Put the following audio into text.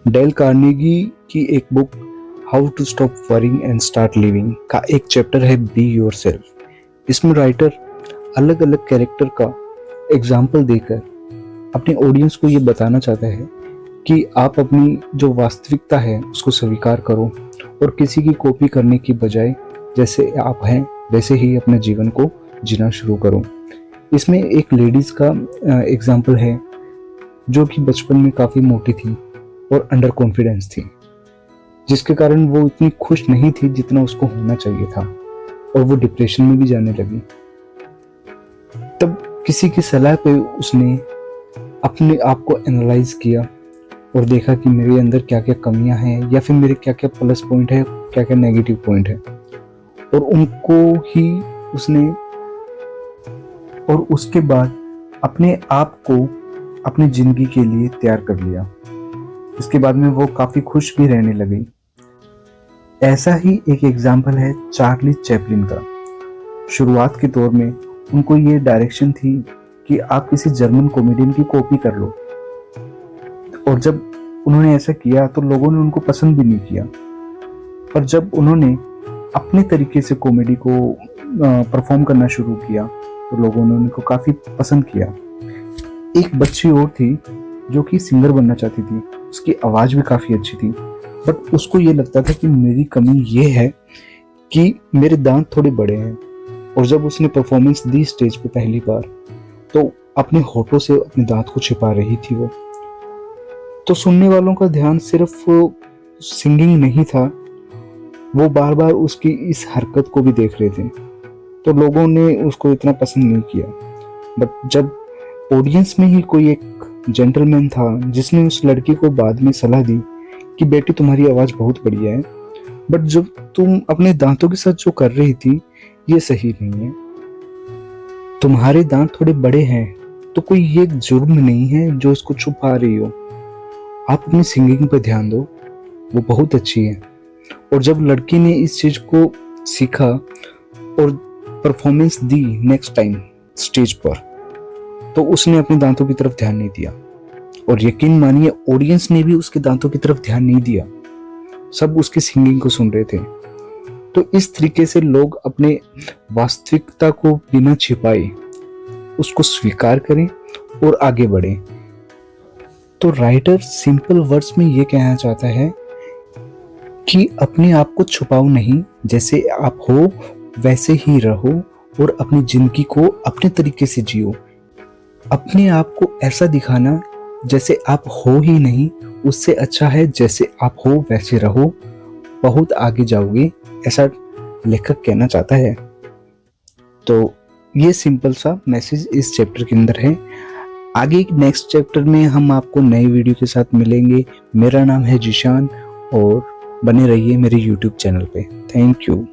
Del Carnegie की एक book how to stop worrying and start living का एक चैप्टर है बी योरसेल्फ। इसमें राइटर अलग अलग कैरेक्टर का एग्जाम्पल देकर अपने ऑडियंस को ये बताना चाहता है कि आप अपनी जो वास्तविकता है उसको स्वीकार करो और किसी की कॉपी करने की बजाय जैसे आप हैं वैसे ही अपने जीवन को जीना शुरू करो। इसमें एक लेडीज का एग्जाम्पल है जो कि बचपन में काफ़ी मोटी थी और अंडर कॉन्फिडेंस थी, जिसके कारण वो इतनी खुश नहीं थी जितना उसको होना चाहिए था और वो डिप्रेशन में भी जाने लगी। तब किसी की सलाह पे उसने अपने आप को एनालाइज किया और देखा कि मेरे अंदर क्या क्या कमियां हैं या फिर मेरे क्या क्या प्लस पॉइंट है, क्या क्या नेगेटिव पॉइंट है, और उनको ही उसने और उसके बाद अपने आप को अपनी जिंदगी के लिए तैयार कर लिया। इसके बाद में वो काफ़ी खुश भी रहने लगी। ऐसा ही एक एग्जाम्पल है चार्ली चैपलिन का। शुरुआत के दौर में उनको ये डायरेक्शन थी कि आप किसी जर्मन कॉमेडियन की कॉपी कर लो, और जब उन्होंने ऐसा किया तो लोगों ने उनको पसंद भी नहीं किया। पर जब उन्होंने अपने तरीके से कॉमेडी को परफॉर्म करना शुरू किया तो लोगों ने उनको काफ़ी पसंद किया। एक बच्ची और थी जो कि सिंगर बनना चाहती थी, उसकी आवाज़ भी काफ़ी अच्छी थी, बट उसको ये लगता था कि मेरी कमी ये है कि मेरे दांत थोड़े बड़े हैं। और जब उसने परफॉर्मेंस दी स्टेज पे पहली बार तो अपने होठों से अपने दांत को छिपा रही थी वो। तो सुनने वालों का ध्यान सिर्फ सिंगिंग नहीं था, वो बार बार उसकी इस हरकत को भी देख रहे थे। तो लोगों ने उसको इतना पसंद नहीं किया। बट जब ऑडियंस में ही कोई एक जेंटलमैन था जिसने उस लड़की को बाद में सलाह दी कि बेटी तुम्हारी आवाज़ बहुत बढ़िया है, बट जो तुम अपने दांतों के साथ जो कर रही थी ये सही नहीं है। तुम्हारे दांत थोड़े बड़े हैं तो कोई ये जुर्म नहीं है जो इसको छुपा रही हो। आप अपनी सिंगिंग पर ध्यान दो, वो बहुत अच्छी है। और जब लड़की ने इस चीज़ को सीखा और परफॉर्मेंस दी नेक्स्ट टाइम स्टेज पर, तो उसने अपने दांतों की तरफ ध्यान नहीं दिया। और यकीन मानिए ऑडियंस ने भी उसके दांतों की तरफ ध्यान नहीं दिया, सब उसकी सिंगिंग को सुन रहे थे। तो इस तरीके से लोग अपने वास्तविकता को बिना छिपाए उसको स्वीकार करें और आगे बढ़ें। तो राइटर सिंपल वर्ड्स में ये कहना चाहता है कि अपने आप को छुपाओ नहीं, जैसे आप हो वैसे ही रहो और अपनी जिंदगी को अपने तरीके से जियो। अपने आप को ऐसा दिखाना जैसे आप हो ही नहीं, उससे अच्छा है जैसे आप हो वैसे रहो, बहुत आगे जाओगे, ऐसा लेखक कहना चाहता है। तो ये सिंपल सा मैसेज इस चैप्टर के अंदर है। आगे नेक्स्ट चैप्टर में हम आपको नई वीडियो के साथ मिलेंगे। मेरा नाम है जिशान और बने रहिए मेरे YouTube चैनल पे। Thank you.